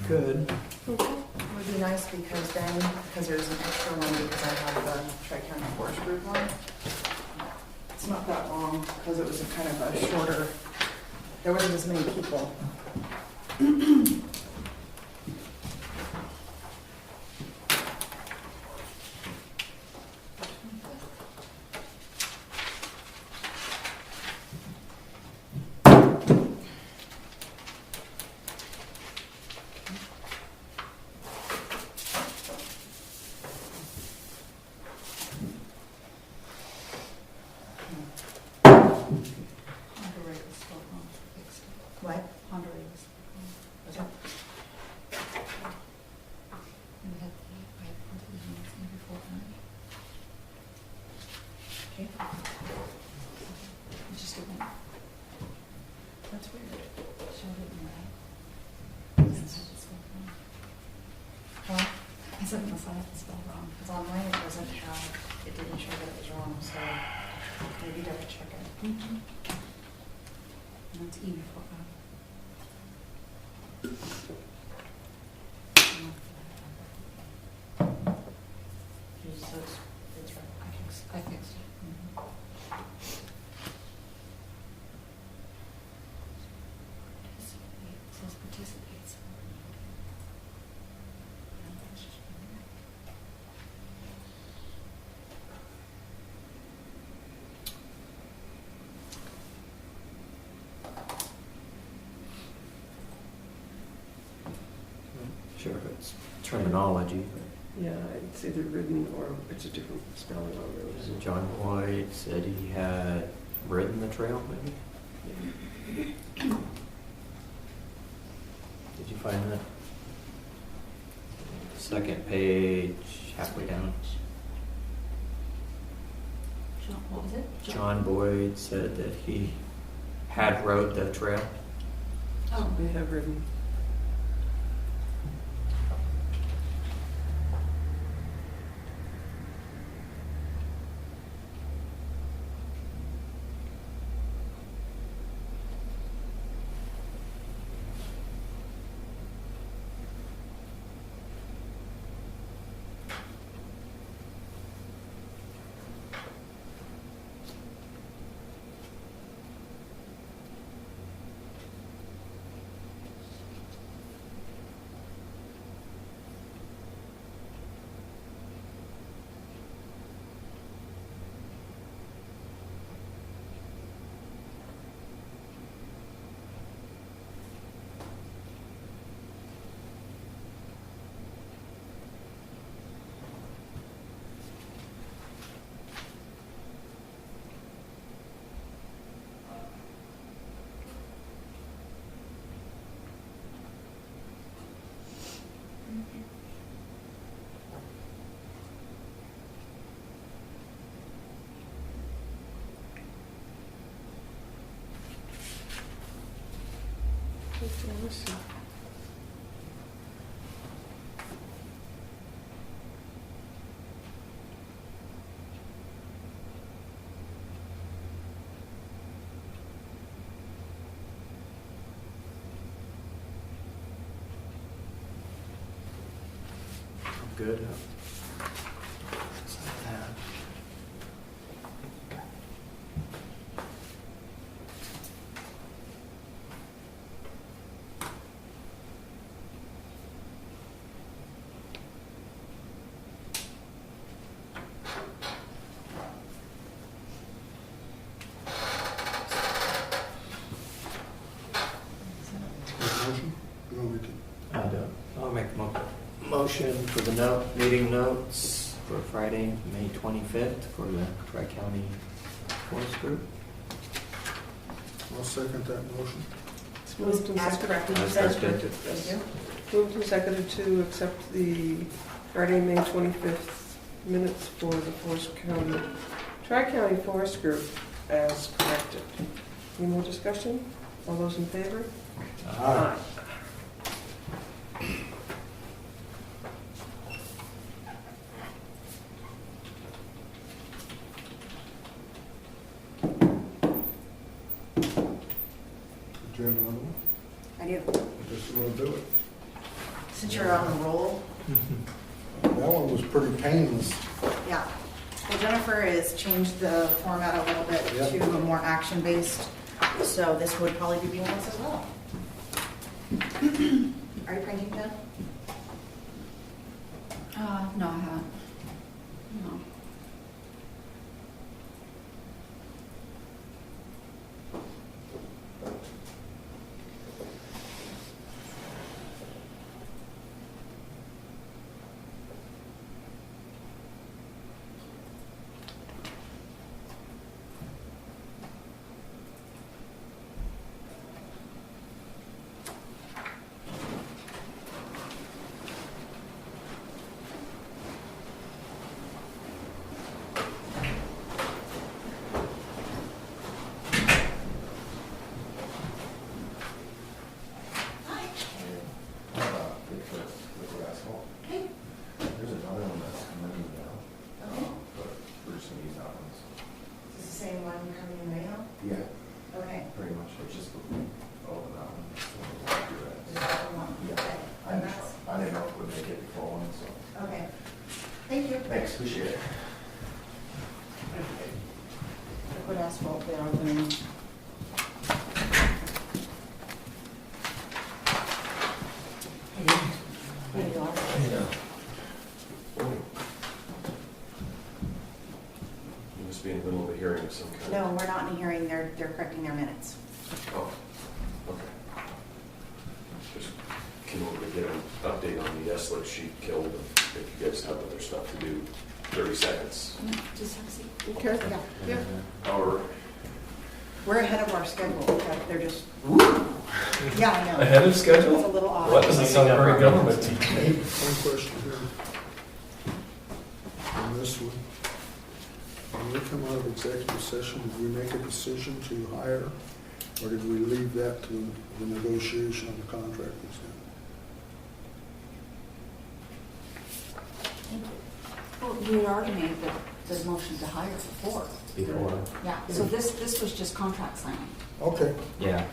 Good. Okay. It would be nice because then, because there's an extra one because I have the Tri-County Forest Group one. It's not that long because it was a kind of a shorter, there wasn't as many people. Ray was still home, fixed it. What? Honda Ray was still home. Was that? And we had put the units in before time. Okay. It just didn't, That's weird. show it in right. It said it's spelled wrong. Huh? I said it must have spelled wrong. Because online it doesn't have, it didn't show that it was wrong, so maybe double check it. And it's E before I. So it's right. I fixed it. Participate, it says participates. Sure, it's terminology. Yeah, it's either written or it's a different spelling on So those. John Boyd said he had ridden the trail, maybe? Did you find that? Second page, halfway down. What was it? John Boyd said that he had rode the trail. Oh, They have written. Let's see. Good. Motion? No, we can. I'll make a motion for the meeting notes for Friday, May 25th for the Tri-County Forest Group. I'll second that motion. It's moved and As seconded. corrected, you As said. corrected. Thank you. Moved and seconded to accept the Friday, May 25th minutes for the Forest County, Tri-County Forest Group as corrected. Any more discussion? All those in favor? Aye. Do you have another one? I do. I just want to do it. Since you're on the roll, That one was pretty painless. yeah. Well, Jennifer has changed the format a little bit Yep. to a more action-based, so this would probably be painless as well. Are you printing, Jen? No, I haven't. No. correcting their minutes. Oh, okay. Just came over to get an update on the Eslick sheet killed, and if you guys have other stuff to do, 30 seconds. Just have a seat. Okay. Yeah. Yeah. Or We're ahead of our schedule. They're just, yeah, I know. ahead of It's a schedule? little odd. Well, that doesn't sound very government-y. One question here. On this one, when we come out of executive session, did we make a decision to hire, or did we leave that to the negotiation of the contract? Well, you had already made the motion to hire before. Before. Yeah, so this was just contract signing. Okay, Yeah.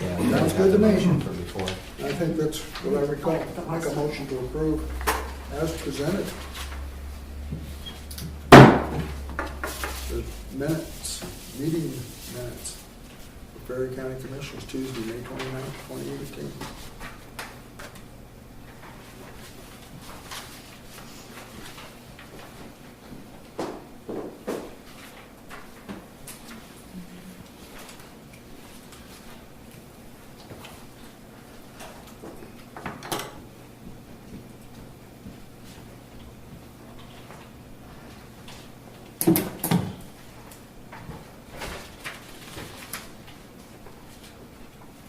Yeah. we Sounds had good to the me. motion for before. I think that's what I recall. Make a motion to approve as presented. The minutes, meeting minutes for Ferry County Commissioners, Tuesday, May 29th, 2018.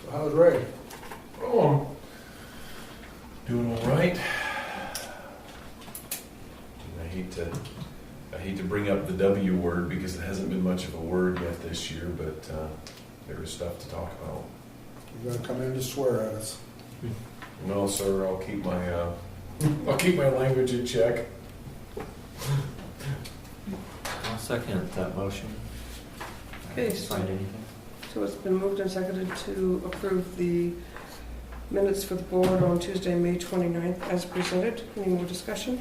So how's Ray? Oh, doing all right. I hate to bring up the W word because it hasn't been much of a word yet this year, but there is stuff to talk about. You gotta come in to swear at us. No, sir, I'll keep my language in check. I'll second that motion. Okay, Can't find anything. So it's been moved and seconded to approve the minutes for the board on Tuesday, May 29th as presented. Any more discussion?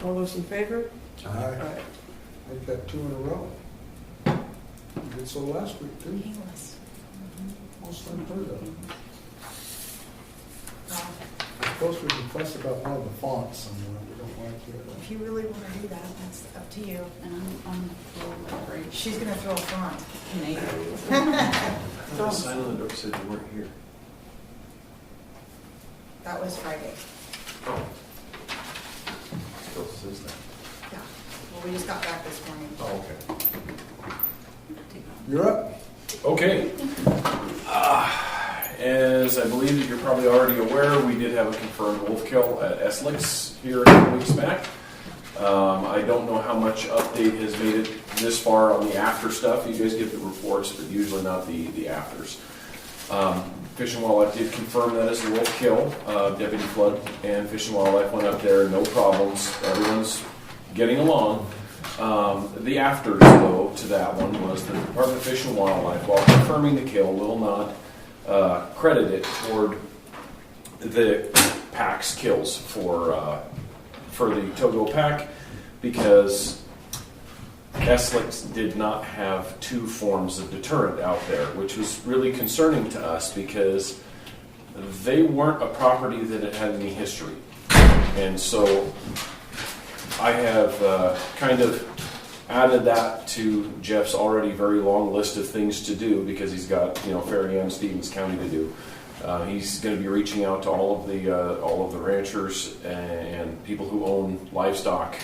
All those in favor? Aye. Aye. Make that 2 in a row. You did so last week, too. Painless. Most unheard of. Well, I suppose we can fuss about one of the fonts somewhere. We don't like it. if you really want to do that, that's up to you. And I'm a little afraid. She's going to throw a font. The sign on the door said you weren't here. That was Friday. Oh. Still says that. Yeah. Well, we just got back this morning. Oh, okay. You're up. Okay. As I believe that you're probably already aware, we did have a confirmed wolf kill at Eslick's here a couple weeks back. I don't know how much update has made it this far on the after stuff. You guys get the reports, but usually not the afters. Fish and Wildlife did confirm that as a wolf kill. Deputy Flood and Fish and Wildlife went up there, no problems. Everyone's getting along. The afters, though, to that one was the Department of Fish and Wildlife, while confirming the kill, will not credit it toward the pack's kills for the Togo pack, because Eslick did not have 2 forms of deterrent out there, which was really concerning to us because they weren't a property that had any history. And so I have kind of added that to Jeff's already very long list of things to do, because he's got, Ferry and Stevens County to do. He's going to be reaching out to all of the ranchers and people who own livestock,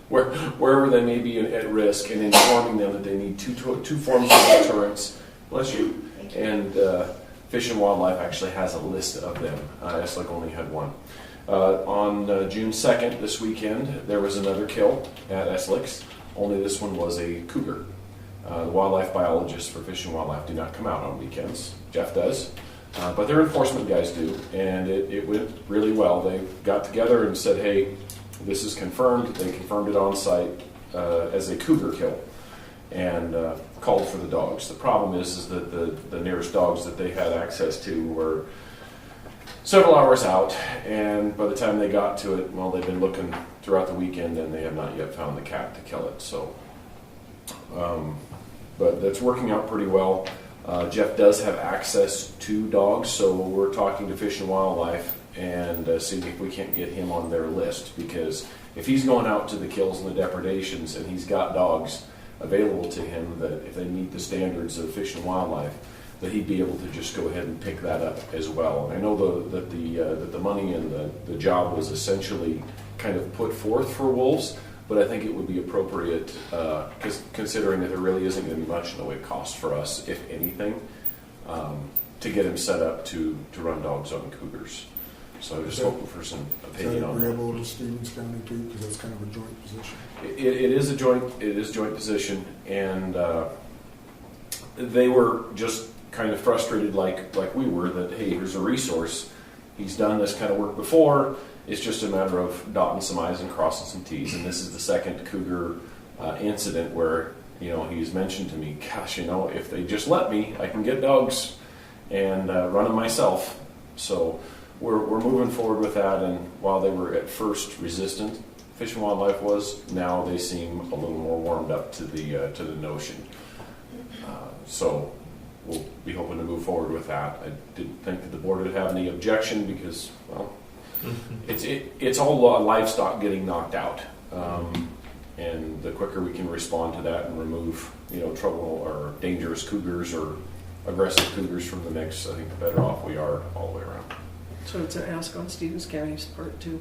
wherever they may be at risk, and informing them that they need two forms of deterrence. Bless you. And Fish and Wildlife actually has a list of them. Eslick only had one. On June 2nd, this weekend, there was another kill at Eslick's. Only this one was a cougar. The wildlife biologists for Fish and Wildlife do not come out on weekends. Jeff does. But their enforcement guys do. And it went really well. They got together and said, hey, this is confirmed. They confirmed it on site as a cougar kill, and called for the dogs. The problem is that the nearest dogs that they had access to were several hours out, and by the time they got to it, well, they've been looking throughout the weekend, and they have not yet found the cat to kill it. So, but that's working out pretty well. Jeff does have access to dogs, so we're talking to Fish and Wildlife and seeing if we can't get him on their list, because if he's going out to the kills and the depredations and he's got dogs, available to him, that if they meet the standards of Fish and Wildlife, that he'd be able to just go ahead and pick that up as well. And I know that the money and the job was essentially kind of put forth for wolves, but I think it would be appropriate, considering that there really isn't going to be much in the way of cost for us, if anything, to get him set up to run dogs on cougars. So I'm just hoping for some Is opinion that on that. agreeable to Stevens County too, because that's kind of a joint position? It is a joint position, and they were just kind of frustrated, like we were, that hey, here's a resource. He's done this kind of work before. It's just a matter of dotting some I's and crossing some T's. And this is the second cougar incident where he's mentioned to me, gosh, if they just let me, I can get dogs and run them myself. So we're moving forward with that. And while they were at first resistant, Fish and Wildlife was, now they seem a little more warmed up to the notion. So we'll be hoping to move forward with that. I didn't think that the board would have any objection because, well, it's all livestock getting knocked out, and the quicker we can respond to that and remove trouble or dangerous cougars or aggressive cougars from the mix, I think the better off we are all the way around. So it's an ask on Stevens County's part too.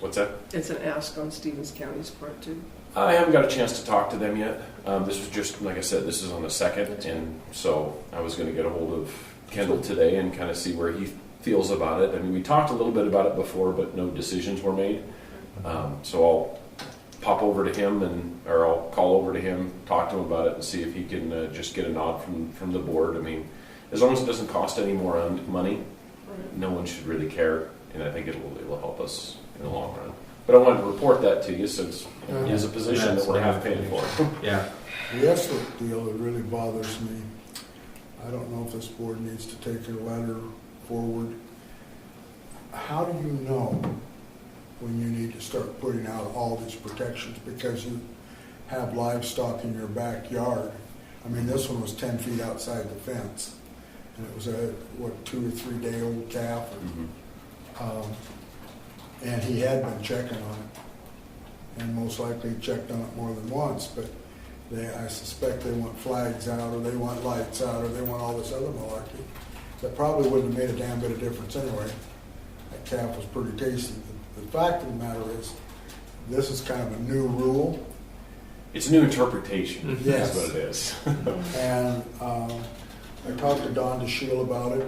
What's that? It's an ask on Stevens County's part too. I haven't got a chance to talk to them yet. This was just, like I said, this is on the 2nd, and so I was going to get a hold of Kendall today and kind of see where he feels about it. I mean, we talked a little bit about it before, but no decisions were made. So I'll pop over to him or I'll call over to him, talk to him about it, and see if he can just get a nod from the board. I mean, as long as it doesn't cost any more money, no one should really care, and I think it'll help us in the long run. But I wanted to report that to you since it is a position that we're half paying for. Yeah. The ESLIC deal that really bothers me, I don't know if this board needs to take a letter forward. How do you know when you need to start putting out all these protections because you have livestock in your backyard? I mean, this one was 10 feet outside the fence, and it was a 2 or 3 day old calf. And he had been checking on it, and most likely checked on it more than once, but I suspect they want flags out, or they want lights out, or they want all this other malarkey. That probably wouldn't have made a damn bit of difference anyway. That calf was pretty tasty. The fact of the matter is, this is kind of a new rule. It's a new interpretation, Yes. is what it is. And I talked to Don DeShiel about it.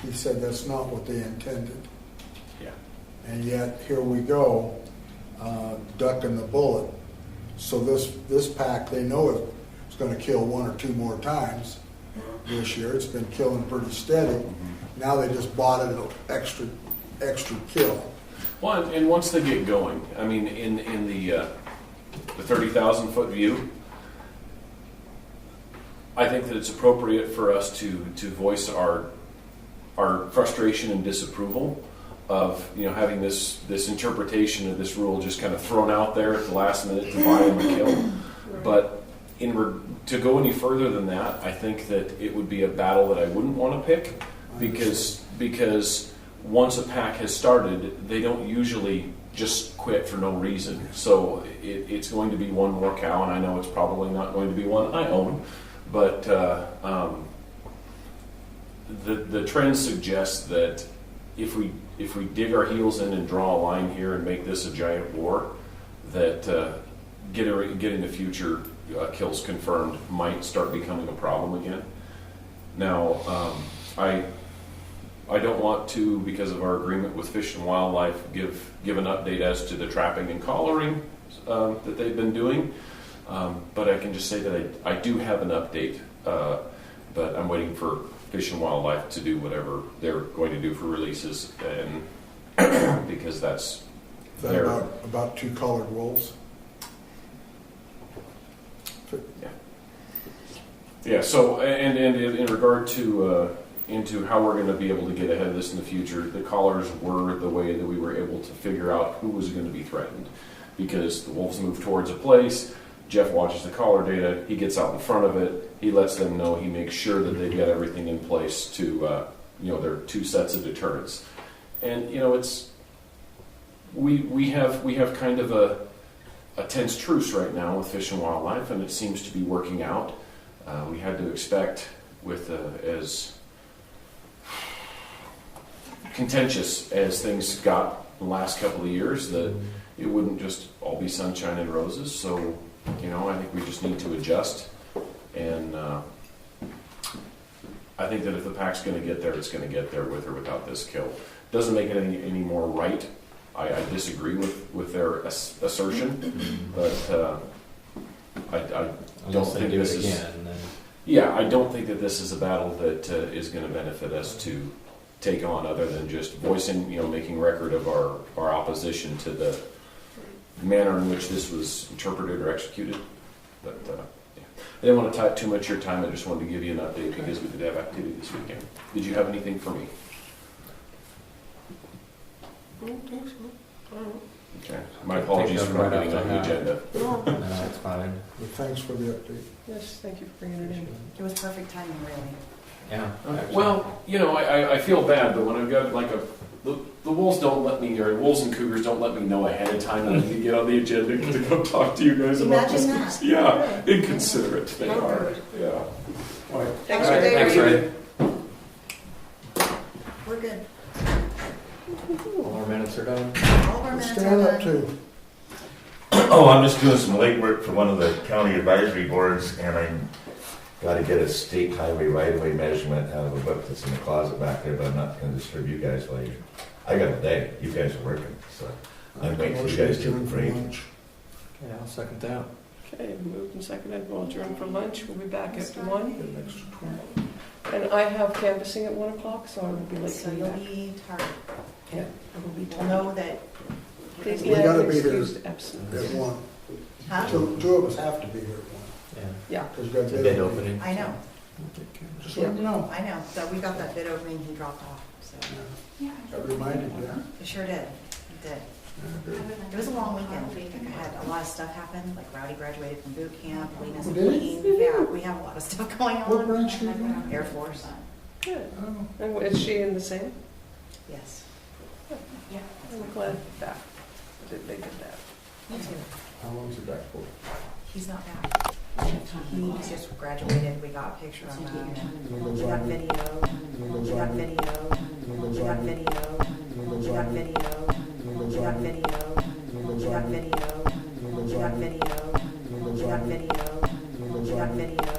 He said that's not what they intended. Yeah. And yet, here we go, ducking the bullet. So this pack, they know it's going to kill 1 or 2 more times this year. It's been killing pretty steady. Now they just bought it an extra kill. Well, and once they get going, I mean, in the 30,000 foot view, I think that it's appropriate for us to voice our frustration and disapproval of having this interpretation of this rule just kind of thrown out there at the last minute to buy and kill. Right. But to go any further than that, I think that it would be a battle that I wouldn't want to pick because once a pack has started, they don't usually just quit for no reason. So it's going to be one more cow, and I know it's probably not going to be one I own, but the trend suggests that if we dig our heels in and draw a line here and make this a giant war, that getting the future kills confirmed might start becoming a problem again. Now, I don't want to, because of our agreement with Fish and Wildlife, give an update as to the trapping and collaring that they've been doing, but I can just say that I do have an update, but I'm waiting for Fish and Wildlife to do whatever they're going to do for releases, and because that's Is that about 2 collared wolves? Yeah. So, and in regard to into how we're going to be able to get ahead of this in the future, the collars were the way that we were able to figure out who was going to be threatened, because the wolves move towards a place. Jeff watches the collar data. He gets out in front of it. He lets them know. He makes sure that they've got everything in place to, there are 2 sets of deterrents. And it's we have kind of a tense truce right now with Fish and Wildlife, and it seems to be working out. We had to expect, with as contentious as things got the last couple of years, that it wouldn't just all be sunshine and roses. So, I think we just need to adjust. And I think that if the pack's going to get there, it's going to get there with or without this kill. Doesn't make it any more right. I disagree with their assertion, but I don't think this is. Yeah, I don't think that this is a battle that is going to benefit us to take on, other than just voicing, making record of our opposition to the manner in which this was interpreted or executed. But yeah. I didn't want to tie too much of your time. I just wanted to give you an update because we did have activity this weekend. Did you have anything for me? I don't think so. Okay. My apologies for not getting on the agenda. No. No, that's fine. But thanks for the update. Yes, thank you for bringing it in. It was perfect timing, really. Yeah. actually. Well, I feel bad, but when I've got like the wolves don't let me, or wolves and cougars don't let me know ahead of time that I need to get on the agenda to go talk to you guys about Imagine this. that. Yeah, inconsiderate they Not are. good. Yeah. Thanks, All right, Ray. thanks, Ray. We're good. All our minutes are done. All of our minutes are Stand up done. too. Oh, I'm just doing some legwork for one of the county advisory boards, and I'm got to get a state highway right-of-way measurement out of a book that's in the closet back there, but I'm not going to disturb you guys while I got a day. You guys are working, so I'm waiting for you guys to Motion break. for lunch. Okay, I'll second that. Okay, moved and seconded. We'll adjourn for lunch. We'll be back after 1. Get an extra 20. And I have canvassing at 1 o'clock, so I will be late So coming you'll back. be tired. Yeah, I will be We'll tired. know that. Please We be gotta be here. excused absent. At 1. Huh? Two of us have to be here at 1. Yeah. Yeah. Because we've got It's a bid bid opening. opening. I know, Just let me know. I know. So we got that bid opening, he dropped off, so. I reminded you. It sure did, it did. Yeah, good. It was a long weekend. I had a lot of stuff happen, like Rowdy graduated from boot camp, Lena's Oh, a did he? queen. Yeah, we have a lot of stuff going What on. branch are you in? Air Force, Good. Oh. And is she in the same? yes. I'm glad that they did that. Me too. How long's it back for? He's not back. He just graduated. We got a picture of him. We got video. We got video. We got video. We got video. We got video. We got video. We got video. We got video. We got video.